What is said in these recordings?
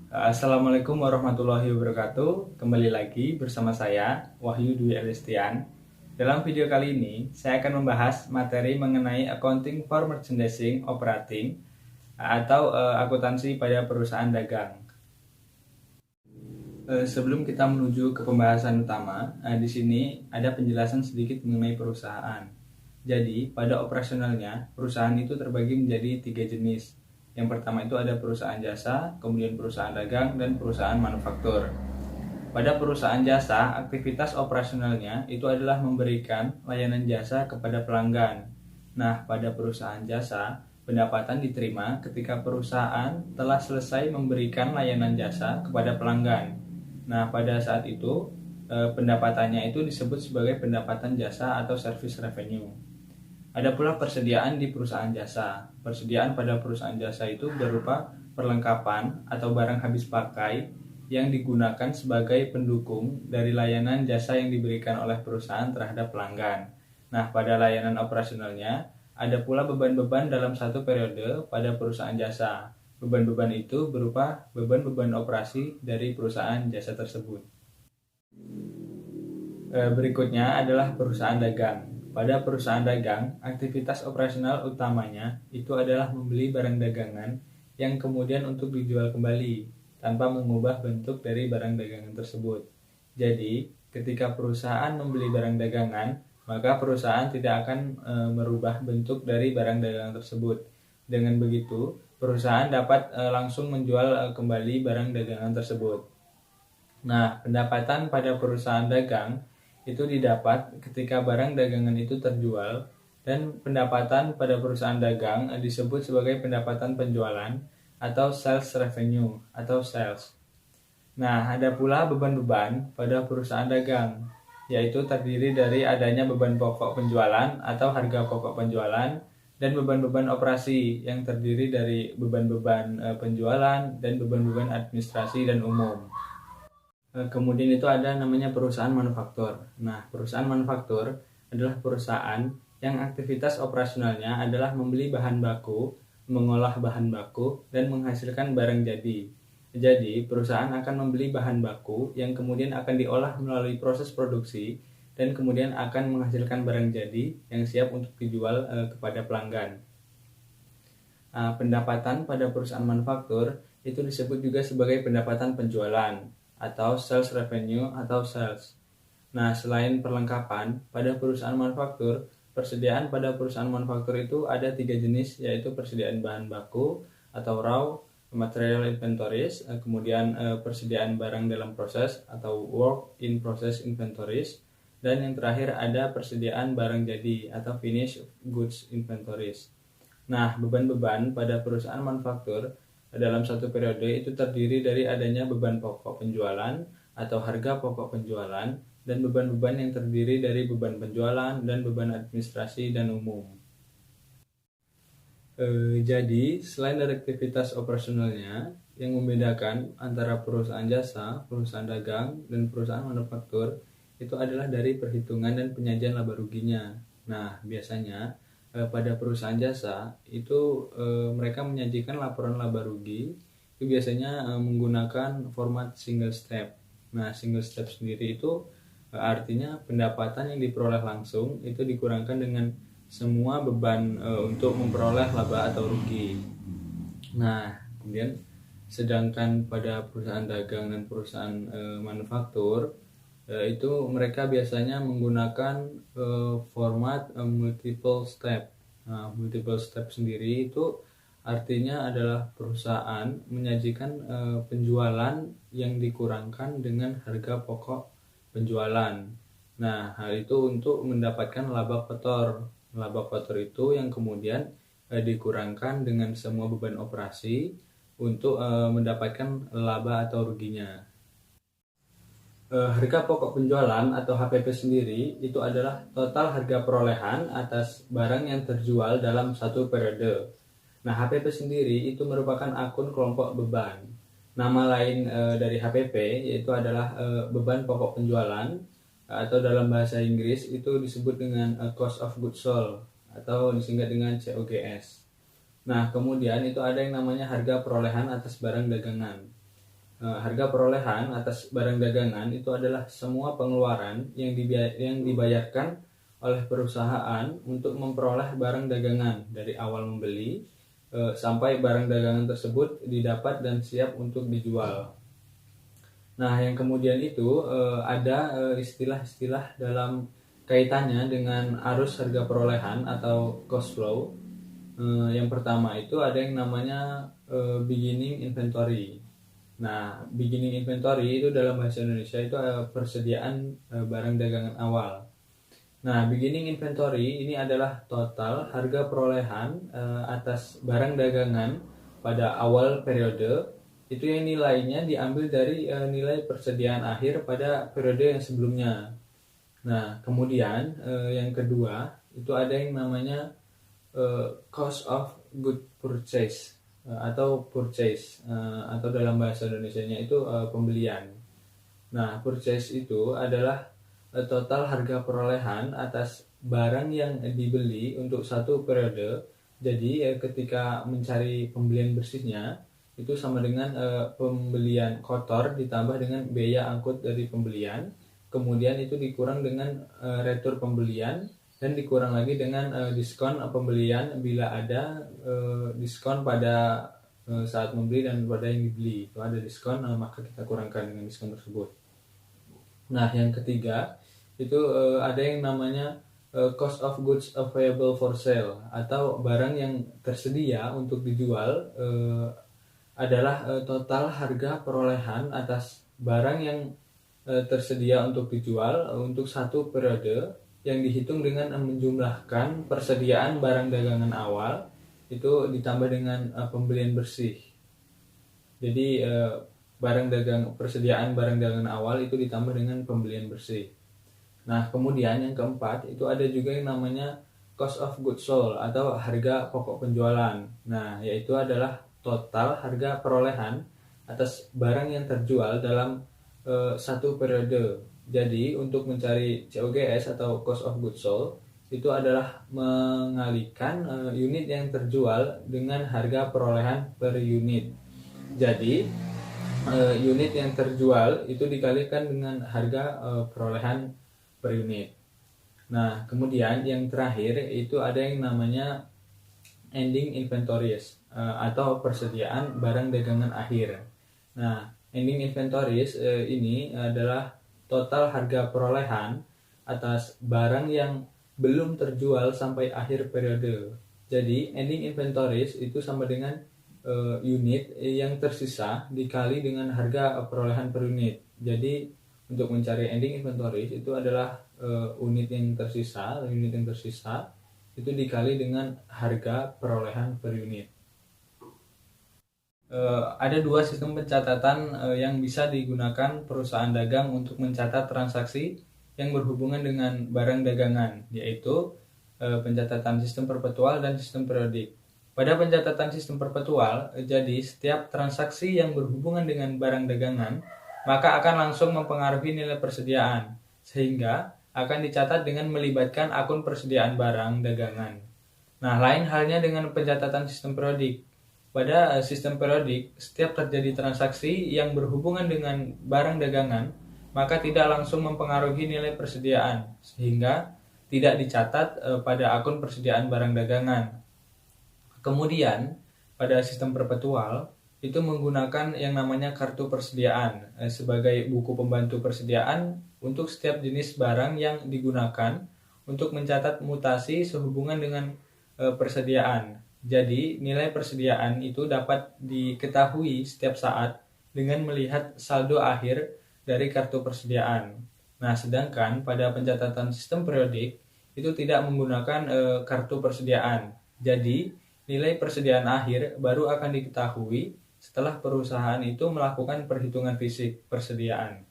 Assalamualaikum warahmatullahi wabarakatuh. Kembali lagi bersama saya, Wahyu Dwi Elistian. Dalam video kali ini, saya akan membahas materi mengenai accounting for merchandising operating atau akuntansi pada perusahaan dagang. Sebelum kita menuju ke pembahasan utama, di sini ada penjelasan sedikit mengenai perusahaan. Jadi, pada operasionalnya, perusahaan itu terbagi menjadi 3 jenis. Yang pertama itu ada perusahaan jasa, kemudian perusahaan dagang, dan perusahaan manufaktur. Pada perusahaan jasa, aktivitas operasionalnya itu adalah memberikan layanan jasa kepada pelanggan. Nah, pada perusahaan jasa, pendapatan diterima ketika perusahaan telah selesai memberikan layanan jasa kepada pelanggan. Nah, pada saat itu, pendapatannya itu disebut sebagai pendapatan jasa atau service revenue. Ada pula persediaan di perusahaan jasa. Persediaan pada perusahaan jasa itu berupa perlengkapan atau barang habis pakai yang digunakan sebagai pendukung dari layanan jasa yang diberikan oleh perusahaan terhadap pelanggan. Nah, pada layanan operasionalnya, ada pula beban-beban dalam satu periode pada perusahaan jasa. Beban-beban itu berupa beban-beban operasi dari perusahaan jasa tersebut. Berikutnya adalah perusahaan dagang. Pada perusahaan dagang, aktivitas operasional utamanya itu adalah membeli barang dagangan yang kemudian untuk dijual kembali tanpa mengubah bentuk dari barang dagangan tersebut. Jadi, ketika perusahaan membeli barang dagangan, maka perusahaan tidak akan merubah bentuk dari barang dagangan tersebut. Dengan begitu, perusahaan dapat langsung menjual kembali barang dagangan tersebut. Nah, pendapatan pada perusahaan dagang itu didapat ketika barang dagangan itu terjual, dan pendapatan pada perusahaan dagang disebut sebagai pendapatan penjualan atau sales revenue atau sales. Nah, ada pula beban-beban pada perusahaan dagang, yaitu terdiri dari adanya beban pokok penjualan atau harga pokok penjualan dan beban-beban operasi yang terdiri dari beban-beban penjualan dan beban-beban administrasi dan umum. Kemudian itu ada namanya perusahaan manufaktur. Nah, perusahaan manufaktur adalah perusahaan yang aktivitas operasionalnya adalah membeli bahan baku, mengolah bahan baku, dan menghasilkan barang jadi. Jadi, perusahaan akan membeli bahan baku yang kemudian akan diolah melalui proses produksi dan kemudian akan menghasilkan barang jadi yang siap untuk dijual kepada pelanggan. Pendapatan pada perusahaan manufaktur itu disebut juga sebagai pendapatan penjualan atau sales revenue atau sales. Nah, selain perlengkapan, pada perusahaan manufaktur, persediaan pada perusahaan manufaktur itu ada 3 jenis, yaitu persediaan bahan baku atau raw material inventories, kemudian persediaan barang dalam proses atau work in process inventories, dan yang terakhir ada persediaan barang jadi atau finished goods inventories. Nah, beban-beban pada perusahaan manufaktur dalam satu periode itu terdiri dari adanya beban pokok penjualan atau harga pokok penjualan dan beban-beban yang terdiri dari beban penjualan dan beban administrasi dan umum. Jadi, selain dari aktivitas operasionalnya, yang membedakan antara perusahaan jasa, perusahaan dagang, dan perusahaan manufaktur itu adalah dari perhitungan dan penyajian laba ruginya. Nah, biasanya pada perusahaan jasa itu mereka menyajikan laporan laba rugi itu biasanya menggunakan format single step. Nah, single step sendiri itu artinya pendapatan yang diperoleh langsung itu dikurangkan dengan semua beban untuk memperoleh laba atau rugi. Nah, kemudian sedangkan pada perusahaan dagang dan perusahaan manufaktur itu mereka biasanya menggunakan format multiple step. Nah, multiple step sendiri itu artinya adalah perusahaan menyajikan penjualan yang dikurangkan dengan harga pokok penjualan. Nah, hal itu untuk mendapatkan laba kotor. Laba kotor itu yang kemudian dikurangkan dengan semua beban operasi untuk mendapatkan laba atau ruginya. Harga pokok penjualan atau HPP sendiri itu adalah total harga perolehan atas barang yang terjual dalam satu periode. Nah, HPP sendiri itu merupakan akun kelompok beban. Nama lain dari HPP yaitu adalah beban pokok penjualan atau dalam bahasa Inggris itu disebut dengan cost of goods sold atau disingkat dengan COGS. Nah, kemudian itu ada yang namanya harga perolehan atas barang dagangan. Harga perolehan atas barang dagangan itu adalah semua pengeluaran yang dibayarkan oleh perusahaan untuk memperoleh barang dagangan dari awal membeli sampai barang dagangan tersebut didapat dan siap untuk dijual. Nah, yang kemudian itu ada istilah-istilah dalam kaitannya dengan arus harga perolehan atau cost flow. Yang pertama itu ada yang namanya beginning inventory. Nah, beginning inventory itu dalam bahasa Indonesia itu persediaan barang dagangan awal. Nah, beginning inventory ini adalah total harga perolehan atas barang dagangan pada awal periode, itu yang nilainya diambil dari nilai persediaan akhir pada periode yang sebelumnya. Nah, kemudian yang kedua itu ada yang namanya cost of good purchase atau purchase atau dalam bahasa Indonesianya itu pembelian. Nah, purchase itu adalah total harga perolehan atas barang yang dibeli untuk satu periode. Jadi ketika mencari pembelian bersihnya itu sama dengan pembelian kotor ditambah dengan biaya angkut dari pembelian, kemudian itu dikurang dengan retur pembelian, dan dikurang lagi dengan diskon pembelian bila ada diskon pada saat membeli dan pada yang dibeli. Kalau ada diskon maka kita kurangkan dengan diskon tersebut. Nah, yang ketiga itu ada yang namanya cost of goods available for sale atau barang yang tersedia untuk dijual adalah total harga perolehan atas barang yang tersedia untuk dijual untuk satu periode yang dihitung dengan menjumlahkan persediaan barang dagangan awal itu ditambah dengan pembelian bersih. Jadi persediaan barang dagangan awal itu ditambah dengan pembelian bersih. Nah, kemudian yang keempat itu ada juga yang namanya cost of goods sold atau harga pokok penjualan. Nah, yaitu adalah total harga perolehan atas barang yang terjual dalam satu periode. Jadi untuk mencari COGS atau cost of goods sold itu adalah mengalihkan unit yang terjual dengan harga perolehan per unit. Jadi unit yang terjual itu dikalikan dengan harga perolehan per unit. Nah, kemudian yang terakhir itu ada yang namanya ending inventories atau persediaan barang dagangan akhir. Nah, ending inventories ini adalah total harga perolehan atas barang yang belum terjual sampai akhir periode. Jadi ending inventories itu sama dengan unit yang tersisa dikali dengan harga perolehan per unit. Jadi untuk mencari ending inventories itu adalah unit yang tersisa itu dikali dengan harga perolehan per unit. Ada dua sistem pencatatan yang bisa digunakan perusahaan dagang untuk mencatat transaksi yang berhubungan dengan barang dagangan, yaitu pencatatan sistem perpetual dan sistem periodik. Pada pencatatan sistem perpetual, jadi setiap transaksi yang berhubungan dengan barang dagangan maka akan langsung mempengaruhi nilai persediaan, sehingga akan dicatat dengan melibatkan akun persediaan barang dagangan. Nah, lain halnya dengan pencatatan sistem periodik. Pada sistem periodik, setiap terjadi transaksi yang berhubungan dengan barang dagangan, maka tidak langsung mempengaruhi nilai persediaan, sehingga tidak dicatat pada akun persediaan barang dagangan. Kemudian, pada sistem perpetual, itu menggunakan yang namanya kartu persediaan sebagai buku pembantu persediaan untuk setiap jenis barang yang digunakan untuk mencatat mutasi sehubungan dengan persediaan. Jadi, nilai persediaan itu dapat diketahui setiap saat dengan melihat saldo akhir dari kartu persediaan. Nah, sedangkan pada pencatatan sistem periodik itu tidak menggunakan kartu persediaan. Jadi, nilai persediaan akhir baru akan diketahui setelah perusahaan itu melakukan perhitungan fisik persediaan.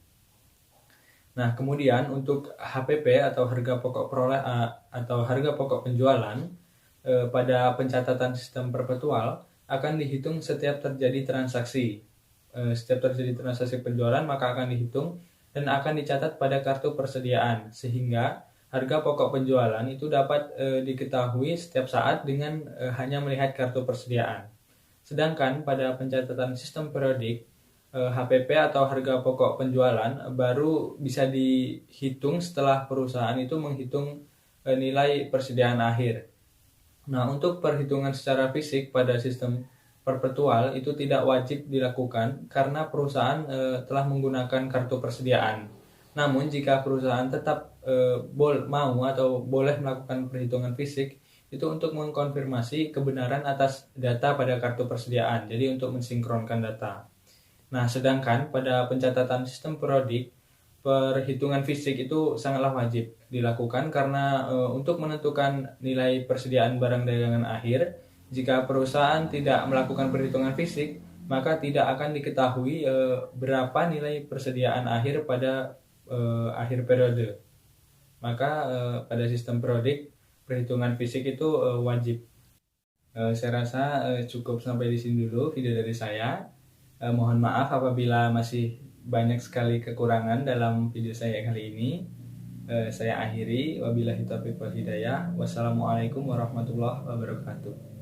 Nah, kemudian untuk HPP atau harga pokok atau harga pokok penjualan pada pencatatan sistem perpetual akan dihitung setiap terjadi transaksi. Setiap terjadi transaksi penjualan maka akan dihitung dan akan dicatat pada kartu persediaan, sehingga harga pokok penjualan itu dapat diketahui setiap saat dengan hanya melihat kartu persediaan. Sedangkan pada pencatatan sistem periodik, HPP atau harga pokok penjualan baru bisa dihitung setelah perusahaan itu menghitung nilai persediaan akhir. Nah, untuk perhitungan secara fisik pada sistem perpetual itu tidak wajib dilakukan karena perusahaan telah menggunakan kartu persediaan. Namun, jika perusahaan tetap mau atau boleh melakukan perhitungan fisik, itu untuk mengkonfirmasi kebenaran atas data pada kartu persediaan. Jadi, untuk mensinkronkan data. Nah, sedangkan pada pencatatan sistem periodik, perhitungan fisik itu sangatlah wajib dilakukan karena untuk menentukan nilai persediaan barang dagangan akhir, jika perusahaan tidak melakukan perhitungan fisik, maka tidak akan diketahui berapa nilai persediaan akhir pada akhir periode. Maka pada sistem periodik, perhitungan fisik itu wajib. Saya rasa cukup sampai di sini dulu video dari saya. Mohon maaf apabila masih banyak sekali kekurangan dalam video saya kali ini. Saya akhiri. Wabillahi taufiq wal hidayah. Wassalamualaikum warahmatullahi wabarakatuh.